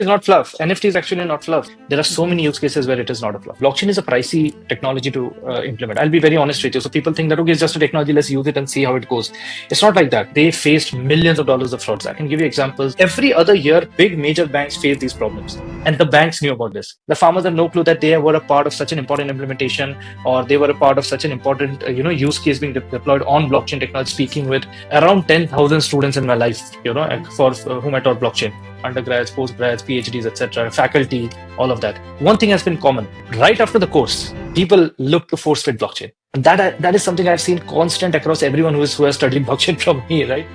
It's not fluff. NFT is actually not fluff. There are so many use cases where it is not a fluff. Blockchain is a pricey technology to implement. I'll be very honest with you. So people think that, okay, it's just a technology, let's use it and see how it goes. It's not like that. They faced millions of dollars of frauds. I can give you examples. Every other year, big major banks face these problems. And the banks knew about this. The farmers had no clue that they were a part of such an important implementation, or they were a part of such an important use case being deployed on blockchain technology. Speaking with around 10,000 students in my life, for whom I taught blockchain, undergrads, postgrads, PhDs, etc., faculty, all of that. One thing has been common. Right after the course, people look to force fit blockchain. And that is something I've seen constant across everyone who has studied blockchain from me, right?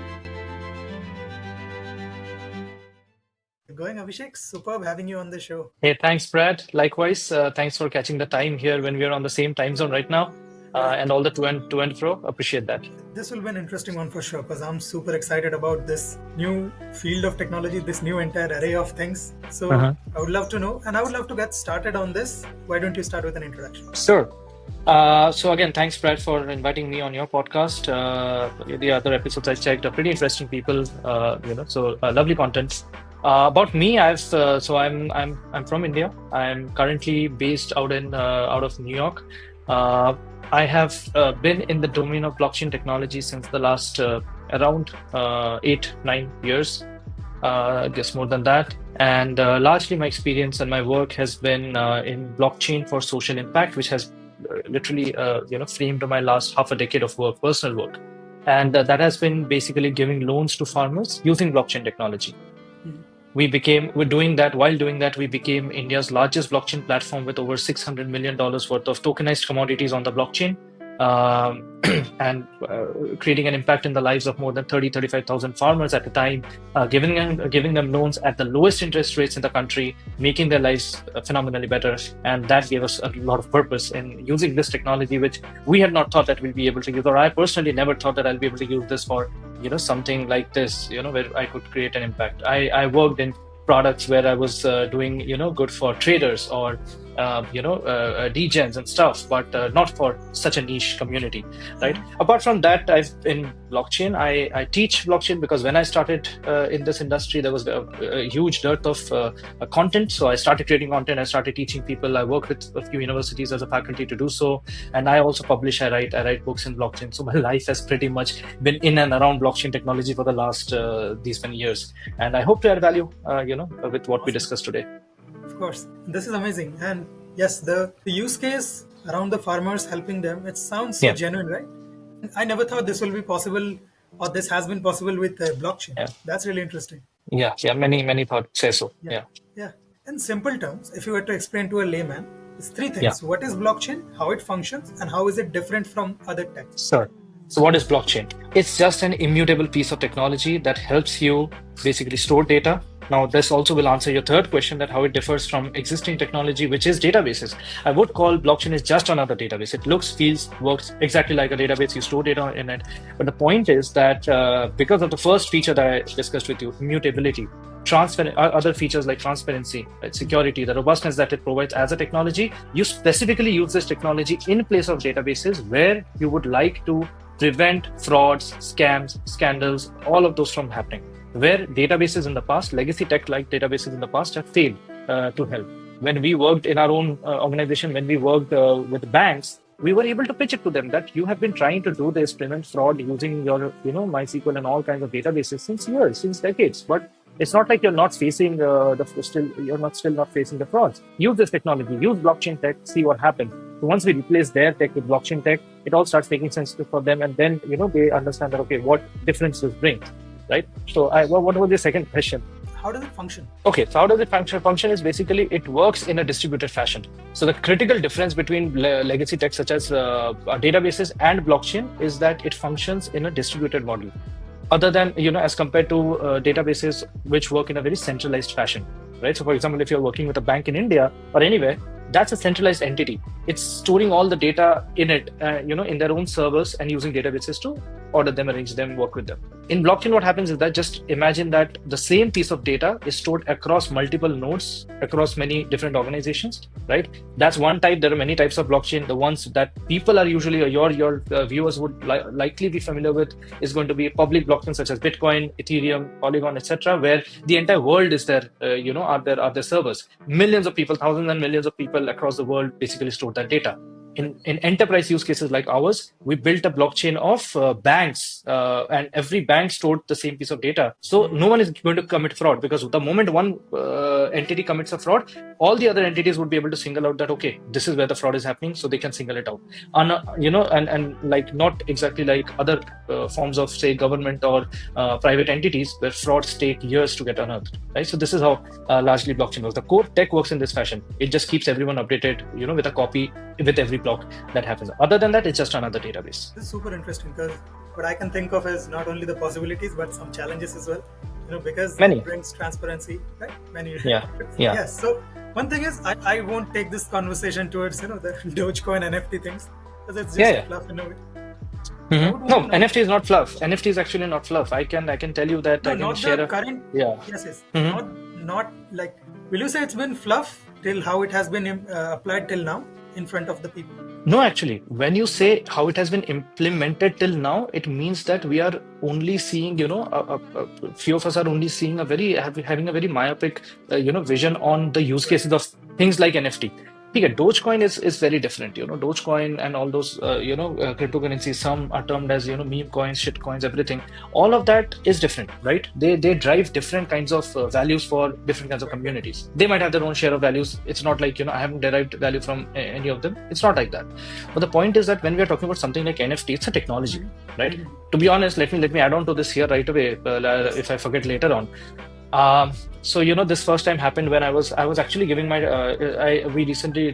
Going, Abhishek. Superb having you on the show. Hey, thanks, Brad. Likewise, thanks for catching the time here when we're on the same time zone right now. And all the to and fro. Appreciate that. This will be an interesting one for sure, because I'm super excited about this new field of technology, this new entire array of things. So I would love to know, and I would love to get started on this. Why don't you start with an introduction? Sure. So again, thanks, Brad, for inviting me on your podcast. The other episodes I checked are pretty interesting people. Lovely content. About me, I'm from India. I'm currently based out of New York. I have been in the domain of blockchain technology since the last around 8-9 years. I guess more than that. And largely my experience and my work has been in blockchain for social impact, which has literally framed my last half a decade of work, personal work. And that has been basically giving loans to farmers using blockchain technology. While doing that, we became India's largest blockchain platform with over $600 million worth of tokenized commodities on the blockchain, and creating an impact in the lives of more than 35,000 farmers at the time, giving them loans at the lowest interest rates in the country, making their lives phenomenally better. And that gave us a lot of purpose in using this technology, which we had not thought that we'll be able to use, or I personally never thought that I'll be able to use this for something like this, where I could create an impact. I worked in products where I was doing, good for traders or, degens and stuff, but not for such a niche community, right? Apart from that, I've in blockchain, I teach blockchain because when I started in this industry, there was a huge dearth of content. So I started creating content, I started teaching people. I work with a few universities as a faculty to do so. And I also publish, I write books in blockchain. So my life has pretty much been in and around blockchain technology for the last these many years. And I hope to add value, with what we discussed today. Of course, this is amazing. And yes, the use case around the farmers helping them, it sounds so genuine, right? I never thought this will be possible, or this has been possible with blockchain. Yeah. That's really interesting. Yeah, many thought say so. Yeah. In simple terms, if you were to explain to a layman, it's three things. What is blockchain, how it functions, and how is it different from other tech? Sure. So what is blockchain? It's just an immutable piece of technology that helps you basically store data. Now, this also will answer your third question, that how it differs from existing technology, which is databases. I would call blockchain is just another database. It looks, feels, works exactly like a database. You store data in it. But the point is that because of the first feature that I discussed with you, immutability, other features like transparency, security, the robustness that it provides as a technology, you specifically use this technology in place of databases where you would like to prevent frauds, scams, scandals, all of those from happening. Where databases in the past, legacy tech-like databases in the past have failed to help. When we worked in our own organization, when we worked with banks, we were able to pitch it to them that you have been trying to do this, prevent fraud using your, MySQL and all kinds of databases since decades. But it's not like you're not facing still not facing the frauds. Use this technology, use blockchain tech, see what happens. So once we replace their tech with blockchain tech, it all starts making sense for them, and then they understand that, okay, what difference this brings. Right. So what was the second question? How does it function? Okay. So how does it function? Function is basically it works in a distributed fashion. So the critical difference between legacy tech such as databases and blockchain is that it functions in a distributed model. Other than, as compared to databases which work in a very centralized fashion. Right. So for example, if you're working with a bank in India or anywhere, that's a centralized entity. It's storing all the data in it, in their own servers and using databases to order them, arrange them, work with them. In blockchain, what happens is that just imagine that the same piece of data is stored across multiple nodes, across many different organizations, right? That's one type. There are many types of blockchain. The ones that people are usually, or your viewers would likely be familiar with, is going to be public blockchain such as Bitcoin, Ethereum, Polygon, etc., where the entire world is there. Are there servers? Millions of people, thousands and millions of people across the world basically store that data. In enterprise use cases like ours, we built a blockchain of banks, and every bank stored the same piece of data. So no one is going to commit fraud, because the moment one entity commits a fraud, all the other entities would be able to single out that, okay, this is where the fraud is happening, so they can single it out. And like not exactly like other forms of, say, government or private entities where frauds take years to get unearthed, right? So this is how largely blockchain works. The core tech works in this fashion. It just keeps everyone updated, with a copy with every block that happens. Other than that, it's just another database. This is super interesting, because what I can think of is not only the possibilities but some challenges as well. Because Many. it brings transparency, right? Many. Yeah. Yes. So one thing is, I won't take this conversation towards the Dogecoin NFT things, because it's just fluff in a way. Mm-hmm. No, NFT is not fluff. NFT is actually not fluff. I can tell you that. No, I can not share the current. Yes. Not like. Will you say it's been fluff till how it has been applied till now in front of the people? No, actually, when you say how it has been implemented till now, it means that we are only seeing, a few of us are only seeing having a very myopic, vision on the use cases of things like NFT. Okay, Dogecoin is very different. Dogecoin and all those, cryptocurrencies, some are termed as, meme coins, shit coins, everything. All of that is different, right? They drive different kinds of values for different kinds of communities. They might have their own share of values. It's not like, I haven't derived value from any of them. It's not like that. But the point is that when we are talking about something like NFT, it's a technology, right? To be honest, let me add on to this here right away, if I forget later on. So this first time happened when I was actually giving my earlier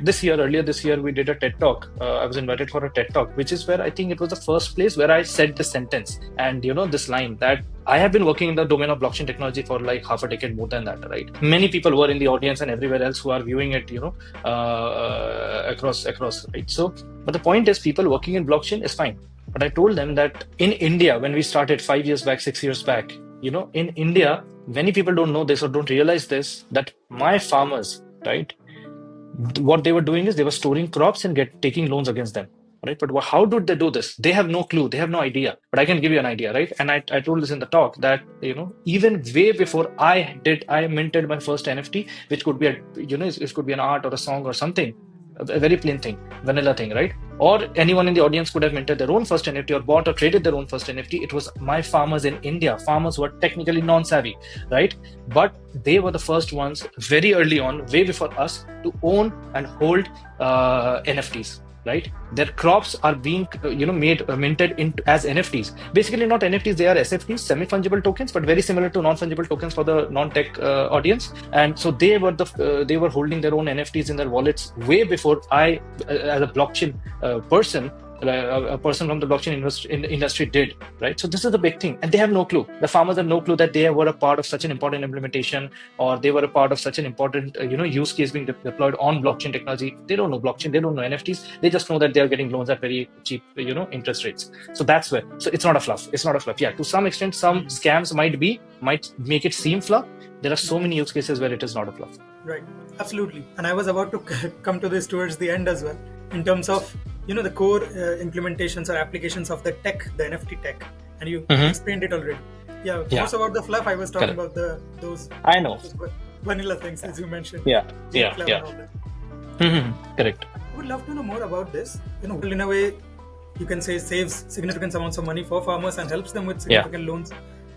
this year we did a TED talk. I was invited for a TED talk, which is where I think it was the first place where I said this sentence and this line that I have been working in the domain of blockchain technology for like half a decade, more than that, right? Many people were in the audience and everywhere else who are viewing it, across, right? So, but the point is, people working in blockchain is fine. But I told them that in India, when we started 5 years back, 6 years back, in India, many people don't know this or don't realize this, that my farmers, right, what they were doing is they were storing crops and taking loans against them, right? But how did they do this? They have no clue. They have no idea. But I can give you an idea, right? And I told this in the talk that, even way before I minted my first NFT, which could be it could be an art or a song or something. A very plain thing, vanilla thing, right? Or anyone in the audience could have minted their own first NFT or bought or traded their own first NFT. It was my farmers in India, farmers who are technically non-savvy, right? But they were the first ones very early on, way before us, to own and hold NFTs. Right, their crops are being minted as NFTs. Basically, not NFTs; they are SFTs, semi-fungible tokens, but very similar to non-fungible tokens for the non-tech audience. And so they were holding their own NFTs in their wallets way before I, as a blockchain person. A person from the blockchain industry did, right? So this is the big thing, and they have no clue. The farmers have no clue that they were a part of such an important implementation, or they were a part of such an important, use case being deployed on blockchain technology. They don't know blockchain, they don't know NFTs. They just know that they are getting loans at very cheap, interest rates. So that's where. So it's not a fluff. It's not a fluff. Yeah, to some extent, some scams might make it seem fluff. There are so many use cases where it is not a fluff. Right. Absolutely. And I was about to come to this towards the end as well, in terms of the core implementations or applications of the tech, the NFT tech, and you explained it already. Yeah. Most about the fluff, I was talking about those. I know. Those vanilla things, as you mentioned. Yeah. Correct. I would love to know more about this. In a way, you can say saves significant amounts of money for farmers and helps them with significant loans.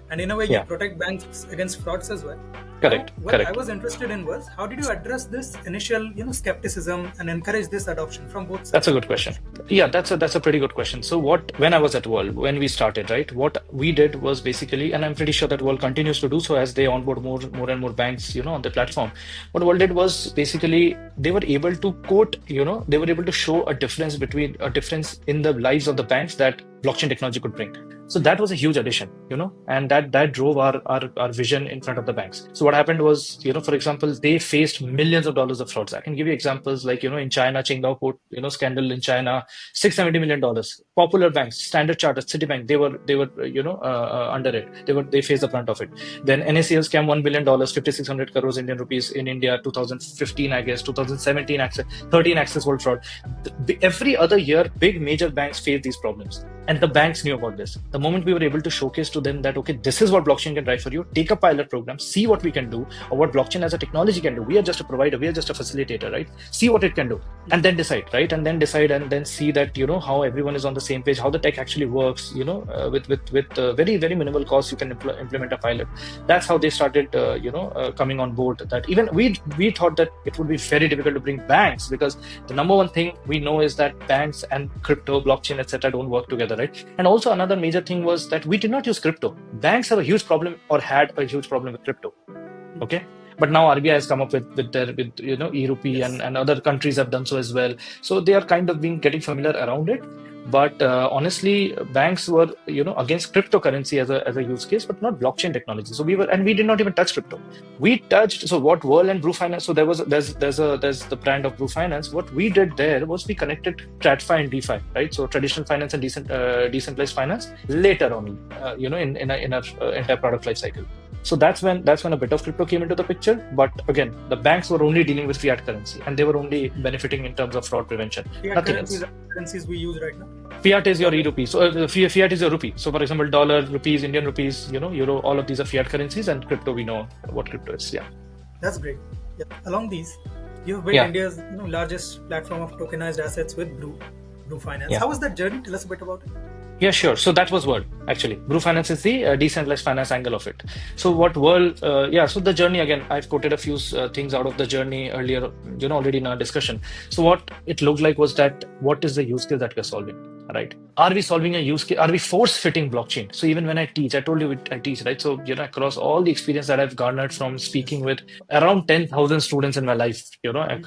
And in a way, you protect banks against frauds as well. Correct. What I was interested in was, how did you address this initial, skepticism and encourage this adoption from both sides? That's a good question. Yeah, that's a pretty good question. So when I was at Whrrl, when we started, right, what we did was basically, and I'm pretty sure that Whrrl continues to do so as they onboard more and more banks, on the platform. What Whrrl did was basically they were able to quote, they were able to show a difference in the lives of the banks, that blockchain technology could bring. So that was a huge addition, and that drove our vision in front of the banks. So what happened was, for example, they faced millions of dollars of frauds. I can give you examples like, in China, Qingdao port, scandal in China, $670 million. Popular banks, Standard Chartered, Citibank, they were under it. They faced the brunt of it. Then NACL scam $1 billion, 5,600 crores Indian rupees in India, 2015, I guess, 2017, 13 access world fraud. Every other year, big major banks face these problems. And the banks knew about this. The moment we were able to showcase to them that, okay, this is what blockchain can drive for you, take a pilot program, see what we can do, or what blockchain as a technology can do. We are just a provider, we are just a facilitator, right? See what it can do, and then decide, right? And then decide, and then see that, how everyone is on the same page, how the tech actually works, with very, very minimal cost, you can implement a pilot. That's how they started, coming on board. That even we thought that it would be very difficult to bring banks, because the number one thing we know is that banks and crypto, blockchain, etc. don't work together, right? And also another major thing was that we did not use crypto. Banks have a huge problem, or had a huge problem with crypto. Okay. But now RBI has come up with e-rupee, Yes. and other countries have done so as well. So they are kind of getting familiar around it. But honestly, banks were against cryptocurrency as a use case, but not blockchain technology. So we did not even touch crypto. We touched what Whrrl and Bru Finance. So there's the brand of Bru Finance. What we did there was we connected TradFi and DeFi, right? So traditional finance and decentralized finance later on, in our entire product life cycle. So that's when a bit of crypto came into the picture. But again, the banks were only dealing with fiat currency, and they were only benefiting in terms of fraud prevention. Currencies we use right now. Fiat is your e-rupee. So fiat is your rupee. So for example, dollar, rupees, Indian rupees, euro, all of these are fiat currencies, and crypto, we know what crypto is. Yeah. That's great. Yeah. Along these, you've built India's largest platform of tokenized assets with Bru Finance. How was that journey? Tell us a bit about it. Yeah, sure. So that was Whrrl, actually. Bru Finance is the decentralized finance angle of it. So what Whrrl, so the journey, again, I've quoted a few things out of the journey earlier, already in our discussion. So what it looked like was that, what is the use case that we're solving, right? Are we solving a use case? Are we force-fitting blockchain? So even when I teach, I told you I teach, right? So, across all the experience that I've garnered from speaking with around 10,000 students in my life,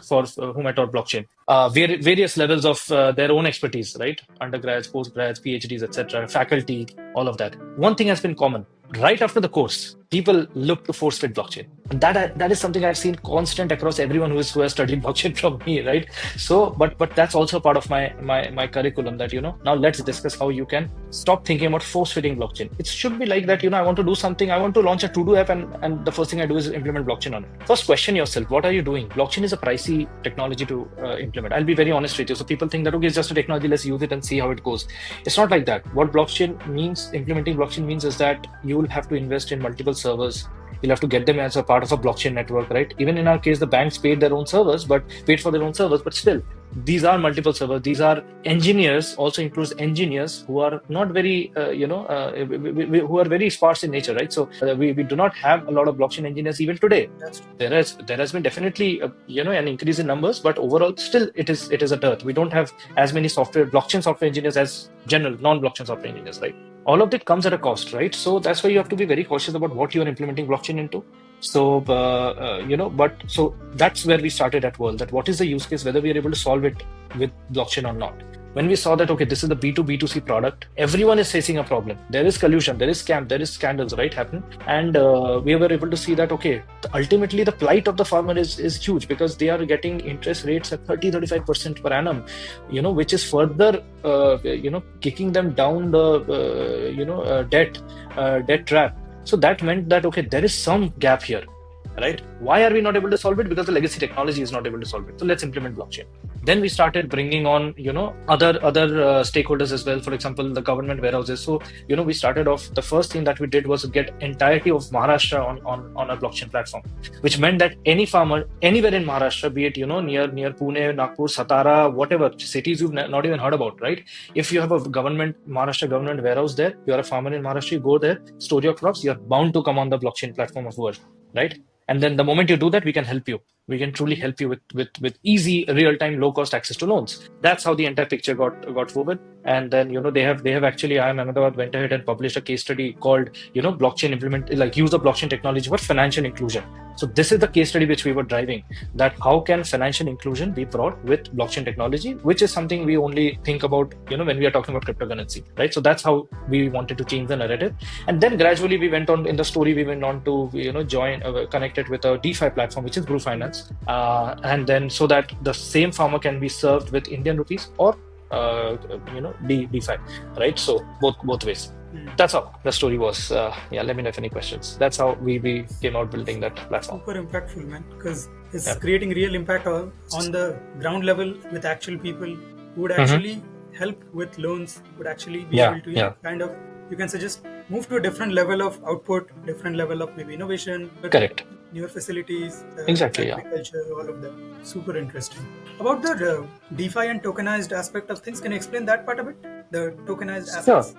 for whom I taught blockchain. Various levels of their own expertise, right? Undergrads, postgrads, PhDs, etc., faculty, all of that. One thing has been common. Right after the course, people look to force fit blockchain. And that is something I've seen constant across everyone who has studied blockchain from me, right? So, but that's also part of my curriculum, that, now let's discuss how you can stop thinking about force fitting blockchain. It should be like that, I want to do something, I want to launch a to-do app, and the first thing I do is implement blockchain on it. First, question yourself, what are you doing? Blockchain is a pricey technology to implement. I'll be very honest with you. So people think that, okay, it's just a technology, let's use it and see how it goes. It's not like that. What blockchain means, implementing blockchain means, is that you will have to invest in multiple servers. You'll have to get them as a part of a blockchain network, right? Even in our case, the banks paid for their own servers, but still, these are multiple servers. These are engineers, also includes engineers who are not very, who are very sparse in nature, right? So we do not have a lot of blockchain engineers even today. That's true. There has been definitely, an increase in numbers, but overall, still, it is a dearth. We don't have as many blockchain software engineers as general non-blockchain software engineers, right? All of that comes at a cost, right? So that's why you have to be very cautious about what you are implementing blockchain into. So, so that's where we started at Whrrl, that what is the use case, whether we are able to solve it with blockchain or not. When we saw that, okay, this is the B2B2C product, everyone is facing a problem. There is collusion, there is scam, there is scandals, right, happen. And we were able to see that, okay, ultimately the plight of the farmer is huge, because they are getting interest rates at 30-35% per annum, which is further, kicking them down the, debt trap. So that meant that, okay, there is some gap here, right? Why are we not able to solve it? Because the legacy technology is not able to solve it. So let's implement blockchain. Then we started bringing on, other stakeholders as well. For example, the government warehouses. So, we started off, the first thing that we did was get entirety of Maharashtra on a blockchain platform, which meant that any farmer anywhere in Maharashtra, be it, near Pune, Nagpur, Satara, whatever cities you've not even heard about, right? If you have a Maharashtra government warehouse there, you're a farmer in Maharashtra, you go there, store your crops, you're bound to come on the blockchain platform of Whrrl, right? And then the moment you do that, we can help you. We can truly help you with easy, real-time, low-cost access to loans. That's how the entire picture got woven. And then, they have actually, IIM Ahmedabad went ahead and published a case study called, blockchain use of blockchain technology for financial inclusion. So this is the case study which we were driving, that how can financial inclusion be brought with blockchain technology, which is something we only think about, when we are talking about cryptocurrency, right? So that's how we wanted to change the narrative. And then gradually we went on to, join, connected with a DeFi platform, which is Bru Finance. And then so that the same farmer can be served with Indian rupees or DeFi, right? So both ways. That's how the story was. Let me know if any questions. That's how we came out building that platform. Super impactful, man, because it's creating real impact on the ground level with actual people who would actually help with loans, would actually be able to kind of, you can suggest, move to a different level of output, different level of maybe innovation. Correct. Newer facilities, Exactly, agriculture, all of that. Super interesting. About the DeFi and tokenized aspect of things, can you explain that part a bit? The tokenized aspects?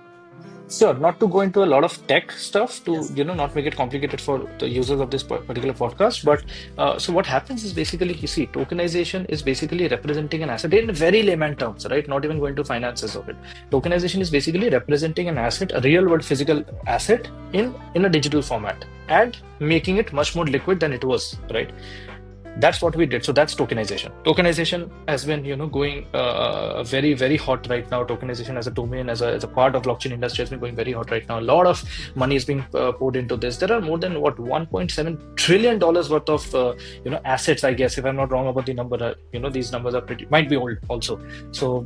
Sure. Not to go into a lot of tech stuff to, not make it complicated for the users of this particular podcast. But so what happens is basically, you see, tokenization is basically representing an asset in very layman terms, right? Not even going to finances of it. Tokenization is basically representing an asset, a real world physical asset in a digital format, and making it much more liquid than it was, right? That's what we did. So that's tokenization. Tokenization has been, going very, very hot right now. Tokenization as a domain, as a part of blockchain industry has been going very hot right now. A lot of money is being poured into this. There are more than $1.7 trillion worth of assets, I guess, if I'm not wrong about the number. These numbers are might be old also. So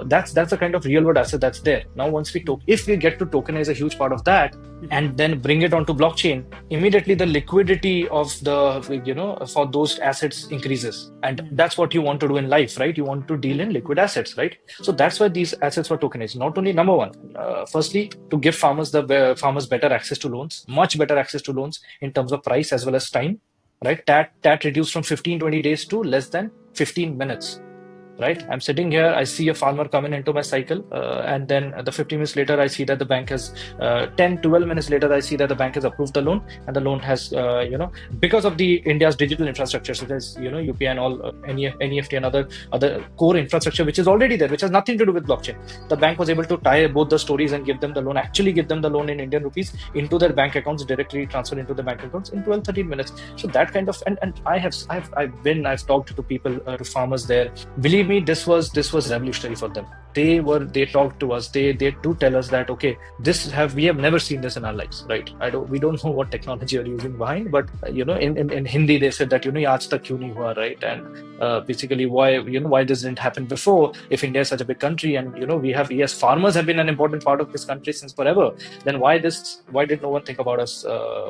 that's the kind of real world asset that's there. Now, once if we get to tokenize a huge part of that and then bring it onto blockchain, immediately the liquidity of the for those assets increases, and that's what you want to do in life, right? You want to deal in liquid assets, right? So that's why these assets were tokenized. Not only, number one, firstly, to give farmers better access to loans, much better access to loans in terms of price as well as time, right? That reduced from 15-20 days to less than 15 minutes. Right, I'm sitting here, I see a farmer coming into my cycle, and then the 15 minutes later, I see that the bank has 10-12 minutes later, I see that the bank has approved the loan, and the loan has, because of the India's digital infrastructure, such as UPI and all, NEFT and other core infrastructure, which is already there, which has nothing to do with blockchain. The bank was able to tie both the stories and give them the loan, in Indian rupees into their bank accounts, directly transfer into the bank accounts in 12-13 minutes. So that kind of, and I've talked to people, to farmers there. Believe me, this was revolutionary for them. They talked to us. They do tell us that, okay, we have never seen this in our lives, right? We don't know what technology you're using behind, but in Hindi they said that aaj tak kyun nahi hua, right? And basically why this didn't happen before, if India is such a big country, and farmers have been an important part of this country since forever, then why did no one think about us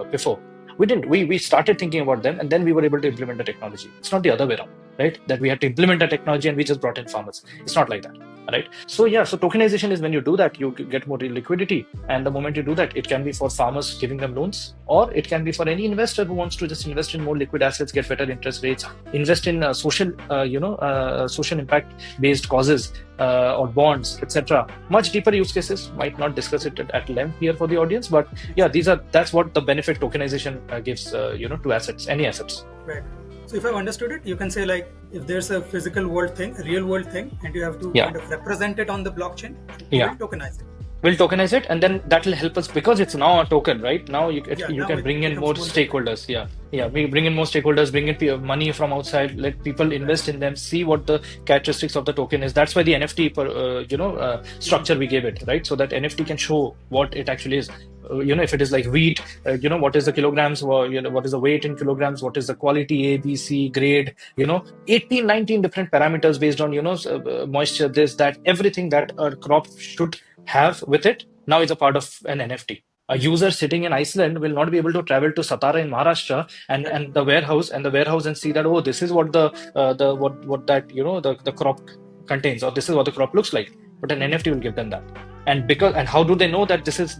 before? We didn't. We started thinking about them, and then we were able to implement the technology. It's not the other way around, right? That we had to implement the technology and we just brought in farmers. It's not like that, right? So so tokenization is when you do that, you get more liquidity, and the moment you do that, it can be for farmers giving them loans, or it can be for any investor who wants to just invest in more liquid assets, get better interest rates, invest in social impact-based causes, or bonds, etc. Much deeper use cases. Might not discuss it at length here for the audience, but that's what the benefit tokenization gives, to assets, any assets. Right. So if I've understood it, you can say, like, if there's a physical world thing, a real world thing, and you have to kind of represent it on the blockchain, you will tokenize it. We'll tokenize it, and then that will help us, because it's now a token, right? Now you can bring in more stakeholders. We bring in more stakeholders, bring in money from outside, let people invest in them, see what the characteristics of the token is. That's why the NFT structure we gave it, right? So that NFT can show what it actually is. If it is like wheat, what is the kilograms, or what is the weight in kilograms, what is the quality, A, B, C, grade, 18, 19 different parameters based on, moisture, this, that, everything that a crop should have with it. Now it's a part of an NFT. A user sitting in Iceland will not be able to travel to Satara in Maharashtra and the warehouse and see that, oh, this is what the crop contains, or this is what the crop looks like. But an NFT will give them that. And how do they know that this is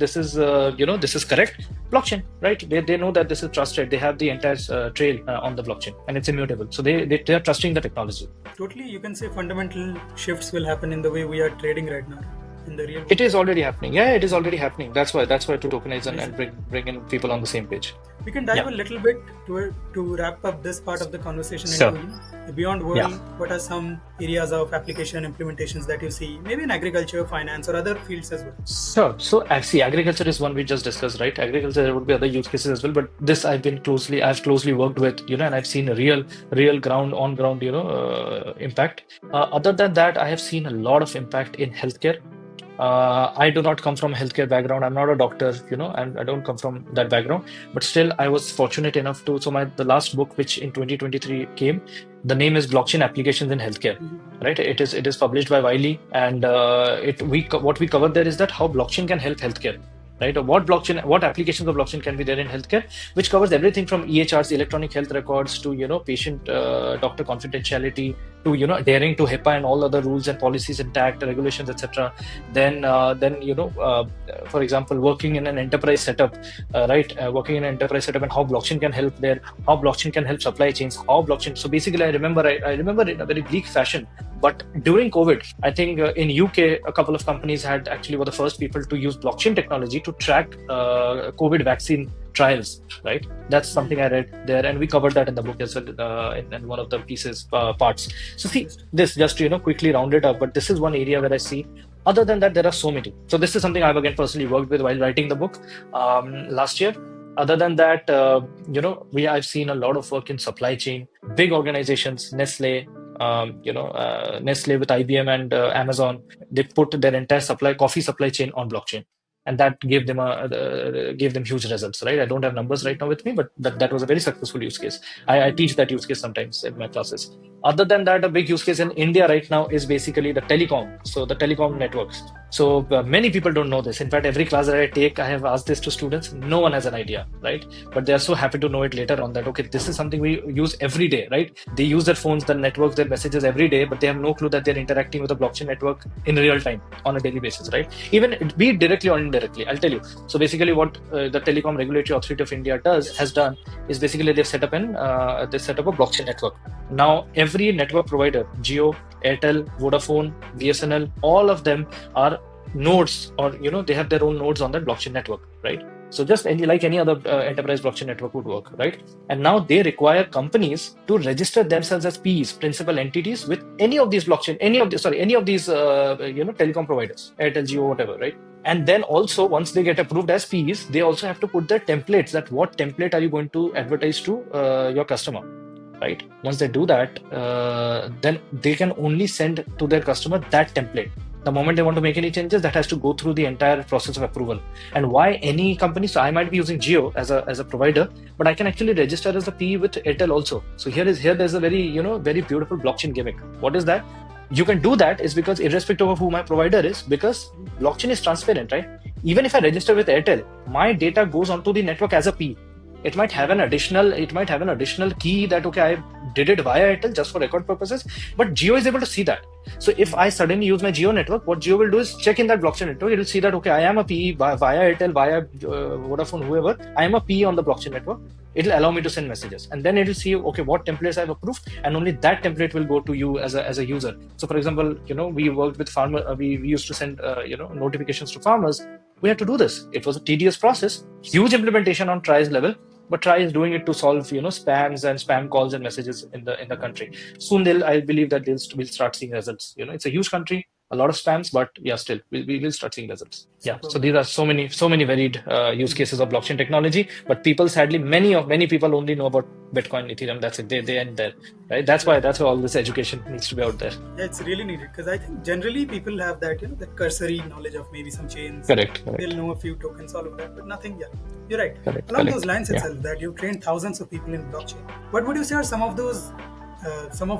correct? Blockchain, right? They know that this is trusted. They have the entire trail on the blockchain, and it's immutable. So they are trusting the technology. Totally, you can say fundamental shifts will happen in the way we are trading right now. in the real It world? is already happening. Yeah, it is already happening. That's why to tokenize and Amazing. bring in people on the same page. We can dive Yeah. a little bit to wrap up this part of the conversation into So beyond yeah. Whrrl. What are some areas of application implementations that you see, maybe in agriculture, finance, or other fields as well? Sure. So actually, agriculture is one we just discussed, right? Agriculture, there would be other use cases as well, but this I've closely worked with, and I've seen a real ground on ground, impact. Other than that, I have seen a lot of impact in healthcare. I do not come from a healthcare background. I'm not a doctor, and I don't come from that background. But still, I was fortunate enough to. So the last book, which in 2023 came, the name is Blockchain Applications in Healthcare. Right? It is published by Wiley, and what we cover there is that how blockchain can help healthcare. Right? Or what applications of blockchain can be there in healthcare, which covers everything from EHRs, electronic health records, to patient doctor confidentiality, to adhering to HIPAA and all other rules and policies intact, regulations, etc. Then for example, working in an enterprise setup, working in an enterprise setup, and how blockchain can help there, how blockchain can help supply chains, how blockchain. So basically, I remember in a very bleak fashion. But during COVID, I think in UK, a couple of companies were the first people to use blockchain technology to track COVID vaccine trials, right? That's something I read there, and we covered that in the book as well, in one of the pieces parts. So see, this just quickly rounded up, but this is one area where I see. Other than that, there are so many. So this is something I've again personally worked with while writing the book last year. Other than that, I've seen a lot of work in supply chain, big organizations, Nestle. Nestle with IBM and Amazon, they put their entire coffee supply chain on blockchain, and that gave them huge results. Right? I don't have numbers right now with me, but that was a very successful use case. I teach that use case sometimes in my classes. Other than that, a big use case in India right now is basically the telecom. So the telecom networks. So many people don't know this. In fact, every class that I take, I have asked this to students. No one has an idea, right? But they are so happy to know it later on that, okay, this is something we use every day, right? They use their phones, their networks, their messages every day, but they have no clue that they're interacting with a blockchain network in real time on a daily basis, right? Even be it directly or indirectly. I'll tell you. So basically, what the Telecom Regulatory Authority of India has done is basically they've set up a blockchain network. Now, every network provider, Jio, Airtel, Vodafone, BSNL, all of them are nodes, or they have their own nodes on that blockchain network, right? So just like any other enterprise blockchain network would work, right? And now they require companies to register themselves as PEs, principal entities, with any of these telecom providers, Airtel, Jio, whatever, right? And then also, once they get approved as PEs, they also have to put their templates, that what template are you going to advertise to your customer, right? Once they do that, then they can only send to their customer that template. The moment they want to make any changes, that has to go through the entire process of approval. And why any company? So I might be using Jio as a provider, but I can actually register as a PE with Airtel also. So there's a very beautiful blockchain gimmick. What is that? You can do that is because irrespective of who my provider is, because blockchain is transparent, right? Even if I register with Airtel, my data goes onto the network as a PE. It might have an additional key that, okay, I did it via Airtel just for record purposes, but Jio is able to see that. So if I suddenly use my Jio network, what Jio will do is check in that blockchain network. It will see that, okay, I am a PE via Airtel, via Vodafone, whoever. I am a PE on the blockchain network. It will allow me to send messages, and then it will see, okay, what templates I've approved, and only that template will go to you as a user. So for example, we worked with farmer. We used to send notifications to farmers. We had to do this. It was a tedious process, huge implementation on TRI's level. But TRI is doing it to solve, spams and spam calls and messages in the country. Soon I believe that we'll start seeing results. It's a huge country, a lot of spams, but yeah, still we will start seeing results. Yeah. So these are so many varied use cases of blockchain technology. But people, sadly, many people only know about Bitcoin, Ethereum. That's it. They end there, right? That's why all this education needs to be out there. Yeah, it's really needed, because I think generally people have that that cursory knowledge of maybe some chains. Correct. They'll know a few tokens, all of that, but nothing. Yeah, you're right. Correct. Along those lines itself, that you've trained thousands of people in blockchain. What would you say are some of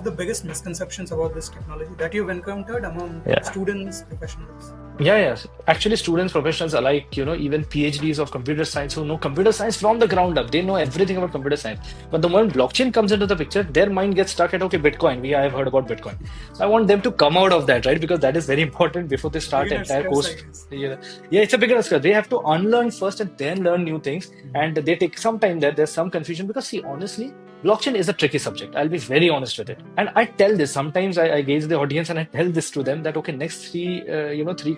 the biggest misconceptions about this technology that you've encountered among students, professionals? Yes. Actually, students, professionals alike, even PhDs of computer science who know computer science from the ground up, they know everything about computer science. But the moment blockchain comes into the picture, their mind gets stuck at, okay, Bitcoin. I've heard about Bitcoin. So I want them to come out of that, right? Because that is very important before they start the entire course. Yeah, it's a beginner's curse. They have to unlearn first and then learn new things. And they take some time there. There's some confusion because, see, honestly, Blockchain is a tricky subject. I'll be very honest with it. And I tell this, sometimes I gauge the audience and I tell this to them that, okay, next three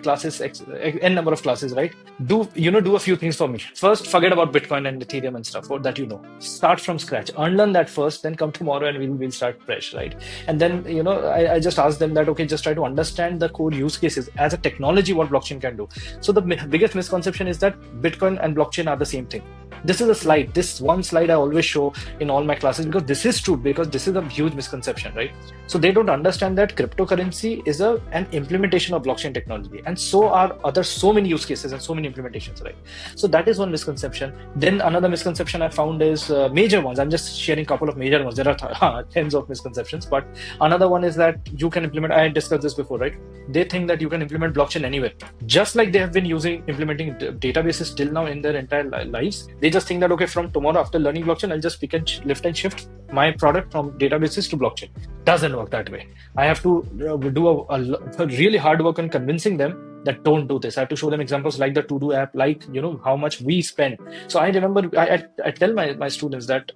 classes, n number of classes, right? Do a few things for me. First, forget about Bitcoin and Ethereum and stuff that you know. Start from scratch. Unlearn that first, then come tomorrow and we'll start fresh, right? And then, I just ask them that, okay, just try to understand the core use cases as a technology, what blockchain can do. So the biggest misconception is that Bitcoin and blockchain are the same thing. This is a slide. This one slide I always show in all my classes because this is true, because this is a huge misconception, right? So they don't understand that cryptocurrency is an implementation of blockchain technology, and so are so many use cases and so many implementations, right? So that is one misconception. Then another misconception I found is major ones. I'm just sharing a couple of major ones. There are tens of misconceptions, but another one is that you can implement. I discussed this before, right? They think that you can implement blockchain anywhere, just like they have been implementing databases till now in their entire lives. They just think that, okay, from tomorrow after learning blockchain, I'll just pick and lift and shift my product from databases to blockchain. Doesn't work that way. I have to do a really hard work on convincing them that don't do this. I have to show them examples like the To-Do app, like, how much we spend. So I remember I tell my students that,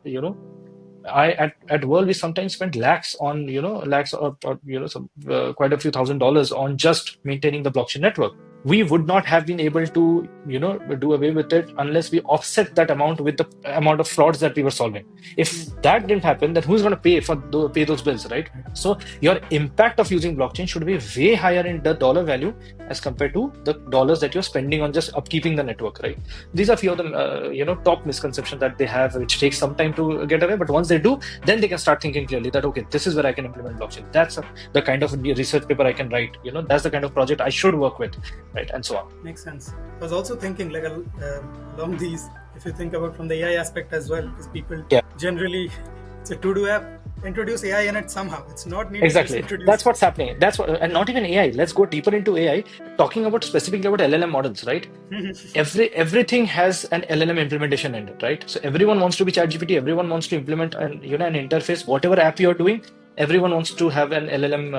at Whrrl we sometimes spend lakhs on, lakhs or quite a few $1,000s on just maintaining the blockchain network. We would not have been able to, do away with it unless we offset that amount with the amount of frauds that we were solving. If that didn't happen, then who's going to pay those bills, right? So your impact of using blockchain should be way higher in the dollar value as compared to the dollars that you're spending on just upkeeping the network, right? These are a few of the top misconceptions that they have, which takes some time to get away. But once they do, then they can start thinking clearly that, okay, this is where I can implement blockchain. That's the kind of research paper I can write. That's the kind of project I should work with. Right, and so on. Makes sense. I was also thinking along these, if you think about from the AI aspect as well, because people generally, it's a To-Do app, introduce AI in it somehow. It's not needed. Exactly. That's what's happening. And not even AI. Let's go deeper into AI. Talking about specifically about LLM models, right? Everything has an LLM implementation in it, right? So everyone wants to be ChatGPT. Everyone wants to implement an interface. Whatever app you're doing, everyone wants to have an LLM,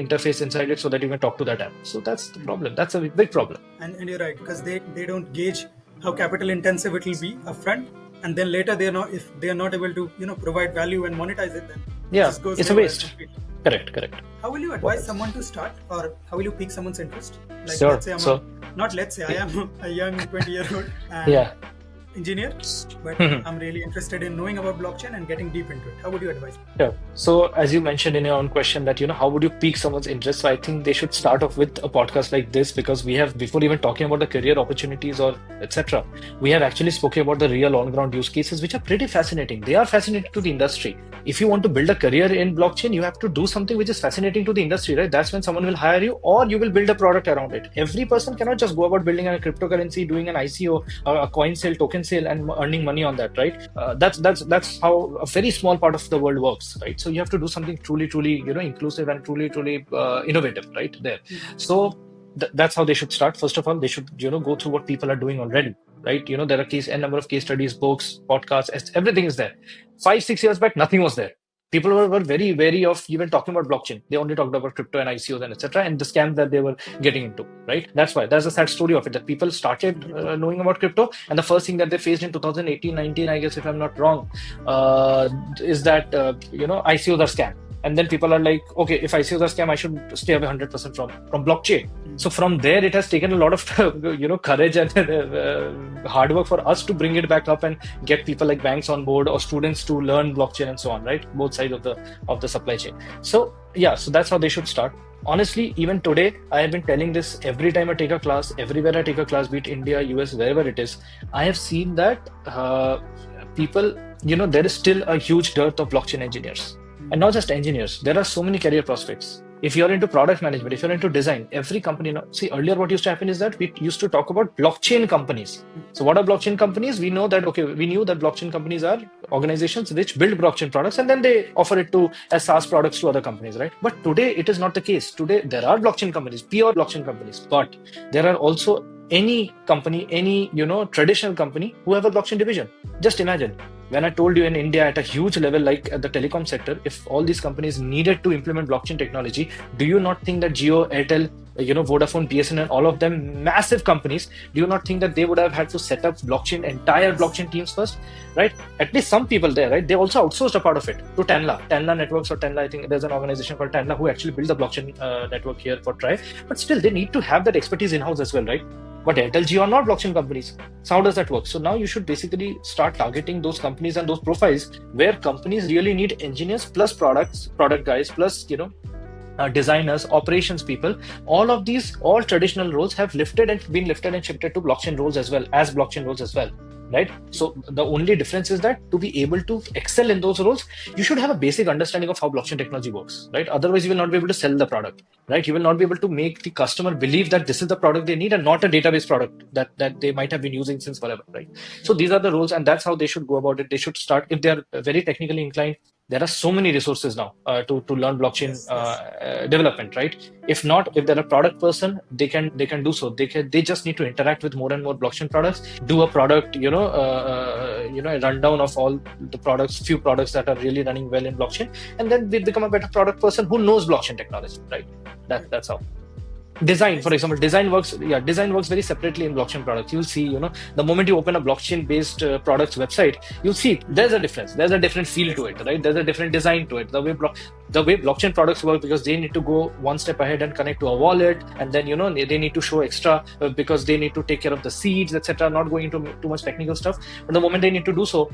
interface inside it so that you can talk to that app. So that's the problem. That's a big problem. And you're right, because they don't gauge how capital intensive it will be upfront, and then later if they are not able to provide value and monetize it, then it's a waste. Correct. How will you advise someone to start, or how will you pique someone's interest? Sure. Let's say I am a young 20-year-old engineer, but I'm really interested in knowing about blockchain and getting deep into it. How would you advise me? Yeah. So as you mentioned in your own question that, how would you pique someone's interest? So I think they should start off with a podcast like this, because we have, before even talking about the career opportunities or etc., we have actually spoken about the real on-ground use cases, which are pretty fascinating. They are fascinating to the industry. If you want to build a career in blockchain, you have to do something which is fascinating to the industry, right? That's when someone will hire you, or you will build a product around it. Every person cannot just go about building a cryptocurrency, doing an ICO, or a coin sale, token sale, and earning money on that, right? That's how a very small part of the world works, right? So you have to do something truly, inclusive and truly, innovative, right there. So that's how they should start. First of all, they should, go through what people are doing already, right? There are n number of case studies, books, podcasts, everything is there. 5-6 years back, nothing was there. People were very wary of even talking about blockchain. They only talked about crypto and ICOs and etc. and the scams that they were getting into, right? That's why. That's a sad story of it, that people started knowing about crypto, and the first thing that they faced in 2018-19, I guess, if I'm not wrong, is that, ICOs are scam. And then people are like, okay, if ICOs are scam, I should stay away 100% from blockchain. So from there, it has taken a lot of, courage and hard work for us to bring it back up and get people like banks on board or students to learn blockchain and so on, right? Both sides of the supply chain. So so that's how they should start. Honestly, even today, I have been telling this every time I take a class, everywhere I take a class, be it India, US, wherever it is. I have seen that people, there is still a huge dearth of blockchain engineers. And not just engineers, there are so many career prospects. If you're into product management, if you're into design, every company, earlier what used to happen is that we used to talk about blockchain companies. So what are blockchain companies? We knew that blockchain companies are organizations which build blockchain products and then they offer it as SaaS products to other companies, right? But today it is not the case. Today there are blockchain companies, pure blockchain companies, but there are also any company, any, traditional company who have a blockchain division. Just imagine. When I told you in India at a huge level, like at the telecom sector, if all these companies needed to implement blockchain technology, do you not think that Jio, Airtel, Vodafone, BSNL, all of them massive companies, do you not think that they would have had to set up entire blockchain teams first, right? At least some people there, right? They also outsourced a part of it to Tanla Networks or Tanla. I think there's an organization called Tanla who actually built the blockchain network here for Try. But still, they need to have that expertise in-house as well, right? But Airtel, Jio are not blockchain companies. So how does that work? So now you should basically start targeting those companies and those profiles where companies really need engineers plus product guys, plus designers, operations people. All traditional roles have been lifted and shifted to blockchain roles as well, right? So the only difference is that to be able to excel in those roles, you should have a basic understanding of how blockchain technology works, right? Otherwise, you will not be able to sell the product, right? You will not be able to make the customer believe that this is the product they need and not a database product that they might have been using since forever, right? So these are the roles, and that's how they should go about it. They should start, if they are very technically inclined, there are so many resources now to learn blockchain development, right? If they're a product person, they can do so. They just need to interact with more and more blockchain products, do a product, a rundown of all the few products that are really running well in blockchain, and then they become a better product person who knows blockchain technology, right? That's how. Design, for example, design works very separately in blockchain products. You'll see, the moment you open a blockchain-based products website, you'll see there's a difference. There's a different feel to it, right? There's a different design to it. The way blockchain products work, because they need to go one step ahead and connect to a wallet, and then they need to show extra because they need to take care of the seeds, etc. Not going into too much technical stuff, but the moment they need to do so,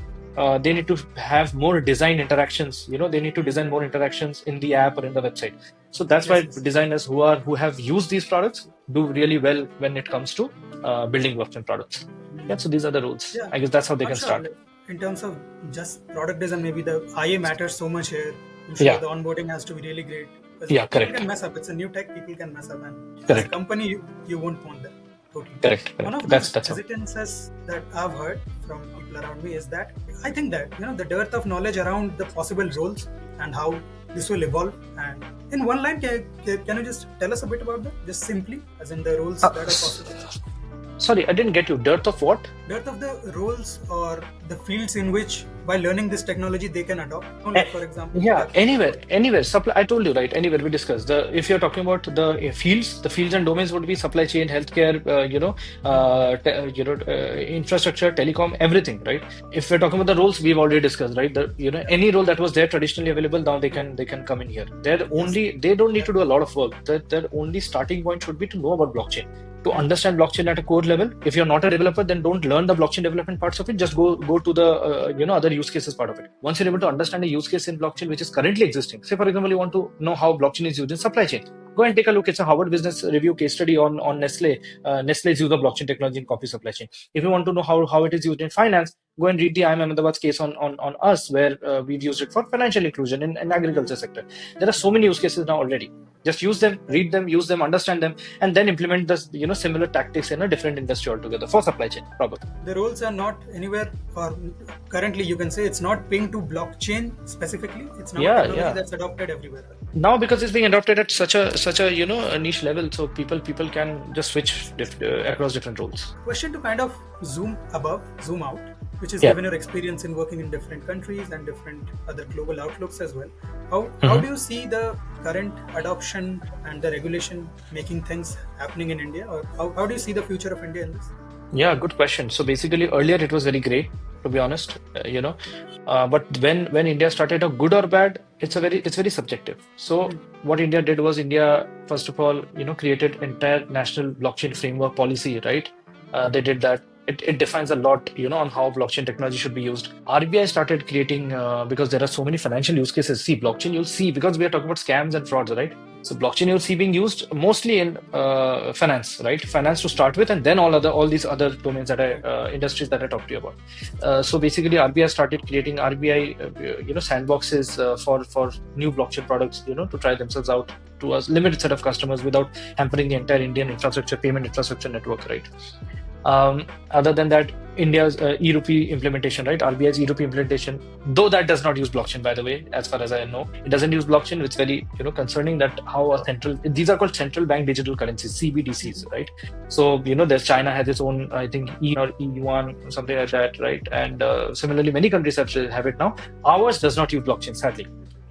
they need to have more design interactions. They need to design more interactions in the app or in the website. So that's why designers who have used these products do really well when it comes to building blockchain products. Yeah, so these are the rules. Yeah. I guess that's how they can start. In terms of just product design, maybe the IA matters so much here. The onboarding has to be really great. Yeah, correct. People can mess up. It's a new tech. People can mess up, and as a company, you won't want that. Totally. Correct. One of the hesitances that I've heard from people around me is that I think that the dearth of knowledge around the possible roles and how this will evolve. And in one line, can you just tell us a bit about that? Just simply, as in the roles that are possible. Sorry, I didn't get you. Dearth of what? Dearth of the roles or the fields in which, by learning this technology, they can adopt. Like, for example. Yeah, anywhere. Supply. I told you, right? Anywhere we discussed. If you're talking about the fields and domains would be supply chain, healthcare, infrastructure, telecom, everything, right? If we're talking about the roles, we've already discussed, right? Any role that was there traditionally available, now they can come in here. They don't need to do a lot of work. Their only starting point should be to know about blockchain. To understand blockchain at a core level. If you're not a developer, then don't learn the blockchain development parts of it. Just go to the other use cases part of it. Once you're able to understand a use case in blockchain which is currently existing, say for example you want to know how blockchain is used in supply chain, go and take a look. It's a Harvard Business Review case study on Nestle. Nestle's use of blockchain technology in coffee supply chain. If you want to know how it is used in finance, go and read the IIM Ahmedabad's case on us, where we've used it for financial inclusion in agriculture sector. There are so many use cases now already. Just use them, read them, use them, understand them, and then implement this, similar tactics in a different industry altogether for supply chain. Probably the roles are not anywhere, or currently you can say it's not pinned to blockchain specifically. It's not technology that's adopted everywhere. Now, because it's being adopted at such a niche level, so people can just switch across different roles. Question to kind of zoom out, which is given your experience in working in different countries and different other global outlooks as well. How do you see the current adoption and the regulation making things happening in India, or how do you see the future of India in this? Yeah, good question. So basically, earlier it was very great, to be honest, but when India started, a good or bad, it's very subjective. So what India did was, India first of all, created entire national blockchain framework policy, right? They did that. It defines a lot, on how blockchain technology should be used. RBI started creating, because there are so many financial use cases. See, blockchain you'll see, because we are talking about scams and frauds, right? So blockchain you'll see being used mostly in finance, right? Finance to start with, and then all these other domains industries that I talked to you about. So basically, RBI started creating sandboxes for new blockchain products, to try themselves out to a limited set of customers without hampering the entire Indian payment infrastructure network, right? Other than that, India's e-rupee implementation, right? RBI's e-rupee implementation, though that does not use blockchain, by the way, as far as I know, it doesn't use blockchain. It's very, concerning that how these are called central bank digital currencies, CBDCs, right? So, there's China has its own, I think, or E1, something like that, right? And similarly, many countries have it now. Ours does not use blockchain, sadly,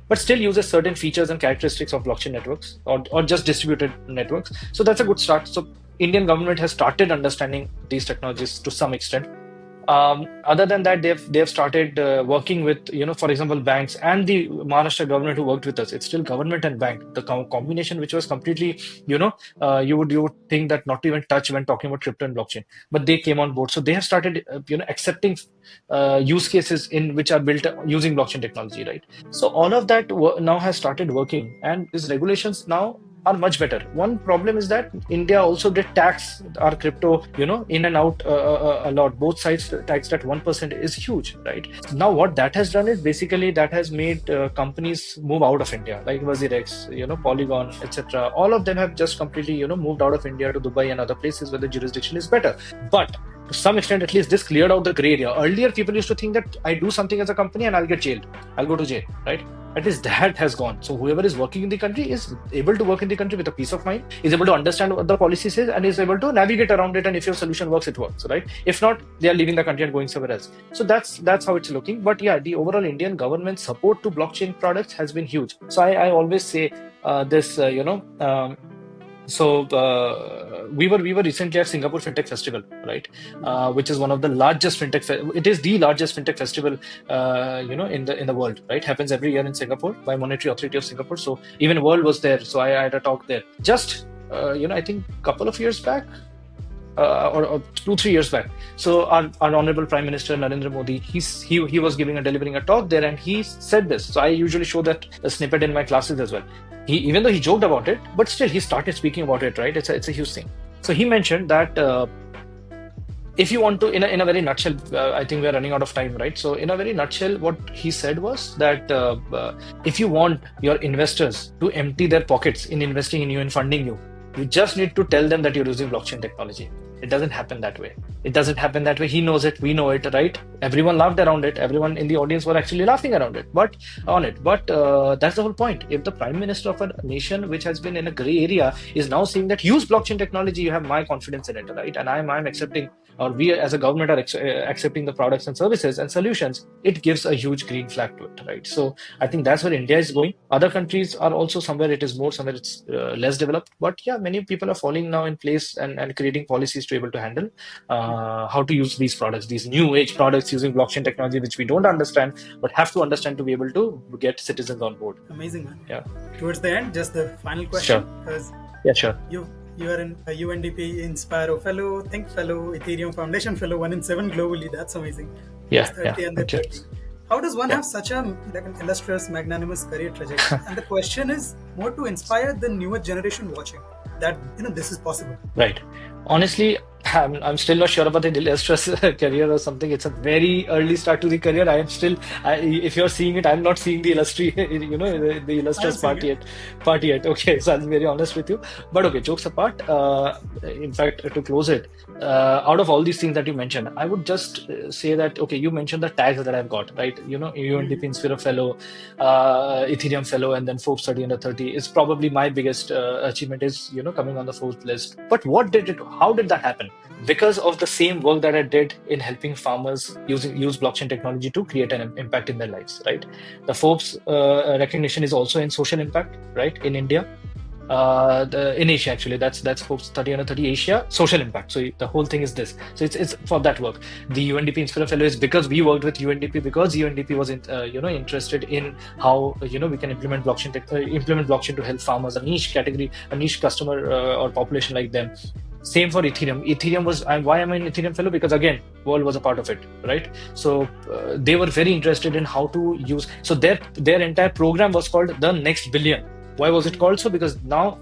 but still uses certain features and characteristics of blockchain networks or just distributed networks. So that's a good start. So Indian government has started understanding these technologies to some extent. Other than that, they've started working with, for example, banks and the Maharashtra government who worked with us. It's still government and bank, the combination, which was completely, you would think that not to even touch when talking about crypto and blockchain, but they came on board. So they have started, accepting use cases in which are built using blockchain technology, right? So all of that now has started working, and these regulations now are much better. One problem is that India also did tax our crypto, in and out a lot. Both sides taxed at 1% is huge, right? Now what that has done is basically that has made companies move out of India, like Wazirex, Polygon, etc. All of them have just completely, moved out of India to Dubai and other places where the jurisdiction is better. But to some extent, at least, this cleared out the gray area. Earlier, people used to think that I do something as a company and I'll get jailed. I'll go to jail, right? At least that has gone. So whoever is working in the country is able to work in the country with a peace of mind, is able to understand what the policy says, and is able to navigate around it. And if your solution works, it works, right? If not, they are leaving the country and going somewhere else. So that's how it's looking. But yeah, the overall Indian government support to blockchain products has been huge. So I always say this, we were recently at Singapore FinTech Festival, right? Which is one of the largest fintech. It is the largest fintech festival, in the world, right? Happens every year in Singapore by Monetary Authority of Singapore. So even Whrrl was there. So I had a talk there. Just I think a couple of years back. Or 2-3 years back. So our honorable Prime Minister Narendra Modi, he was delivering a talk there, and he said this. So I usually show that a snippet in my classes as well. Even though he joked about it, but still he started speaking about it, right? It's a huge thing. So he mentioned that if you want to, in a very nutshell, I think we're running out of time, right? So in a very nutshell, what he said was that if you want your investors to empty their pockets in investing in you and funding you, you just need to tell them that you're using blockchain technology. It doesn't happen that way. He knows it. We know it, right? Everyone laughed around it. Everyone in the audience were actually laughing around it. But that's the whole point. If the Prime Minister of a nation which has been in a gray area is now saying that use blockchain technology, you have my confidence in it, right? And I'm accepting, or we as a government are accepting the products and services and solutions, it gives a huge green flag to it, right? So I think that's where India is going. Other countries are also somewhere it is more, somewhere it's less developed. But yeah, many people are falling now in place and creating policies to able to handle how to use these products, these new age products using blockchain technology, which we don't understand, but have to understand to be able to get citizens on board. Amazing, man. Yeah. Towards the end, just the final question. Sure. Yeah, sure. You are a UNDP INSPIRO Fellow, Think Fellow, Ethereum Foundation Fellow, 1 in 7 globally. That's amazing. Yeah, 30 yeah. and then 30. How does one have such an illustrious, magnanimous career trajectory? And the question is more to inspire the newer generation watching that this is possible. Right. Honestly, I'm still not sure about the illustrious career or something. It's a very early start to the career. I am still, if you're seeing it, I'm not seeing the illustrious, the illustrious part yet. Okay, so I'll be very honest with you. But okay, jokes apart. In fact, to close it, out of all these things that you mentioned, I would just say that, okay, you mentioned the tags that I've got, right? UNDP INSPIRO Fellow, Ethereum Fellow, and then Forbes 30 under 30 is probably my biggest achievement is, coming on the Forbes list. But how did that happen? Because of the same work that I did in helping farmers use blockchain technology to create an impact in their lives, right? The Forbes recognition is also in social impact, right? In India, in Asia, actually, that's Forbes 30 under 30 Asia social impact. So the whole thing is this. So it's for that work. The UNDP INSPIRO Fellow is because we worked with UNDP, because UNDP was interested in how we can implement blockchain to help farmers, a niche category, a niche customer or population like them. Same for Ethereum. Ethereum was, why am I an Ethereum Fellow? Because again, Whrrl was a part of it, right? So they were very interested in how to use. So their entire program was called the Next Billion. Why was it called so? Because now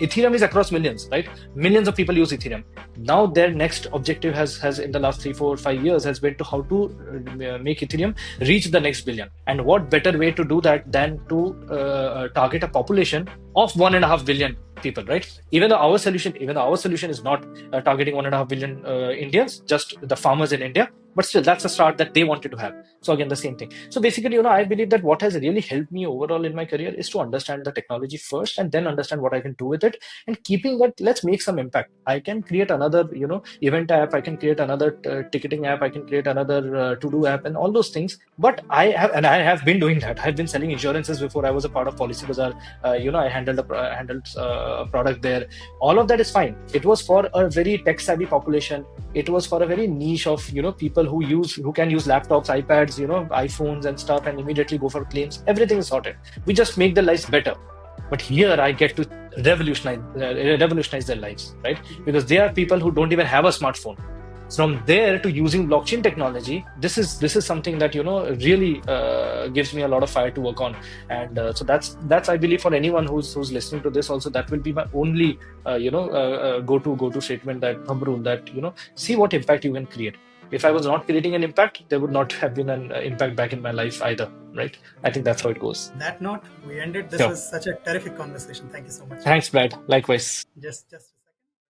Ethereum is across millions, right? Millions of people use Ethereum. Now their next objective has in the last 3, 4, 5 years has been to how to make Ethereum reach the next billion. And what better way to do that than to target a population of 1.5 billion people, right? Even though our solution is not targeting 1.5 billion Indians, just the farmers in India, but still that's a start that they wanted to have. So again, the same thing. So basically, I believe that what has really helped me overall in my career is to understand the technology first and then understand what I can do with it. And keeping that, let's make some impact. I can create another, event app. I can create another ticketing app. I can create another to-do app and all those things. But I have been doing that. I've been selling insurances before I was a part of Policybazaar. I handled a product there. All of that is fine. It was for a very tech-savvy population. It was for a very niche of people who can use laptops, iPads, iPhones and stuff, and immediately go for claims. Everything is sorted. We just make their lives better. But here I get to revolutionize their lives, right? Because they are people who don't even have a smartphone. From there to using blockchain technology, this is something that really gives me a lot of fire to work on. And so that's I believe for anyone who's listening to this also, that will be my only go to statement, that thumb rule, that see what impact you can create. If I was not creating an impact, there would not have been an impact back in my life either, right? I think that's how it goes. On that note, we ended. This Sure. was such a terrific conversation. Thank you so much. Thanks, Brad. Likewise. Just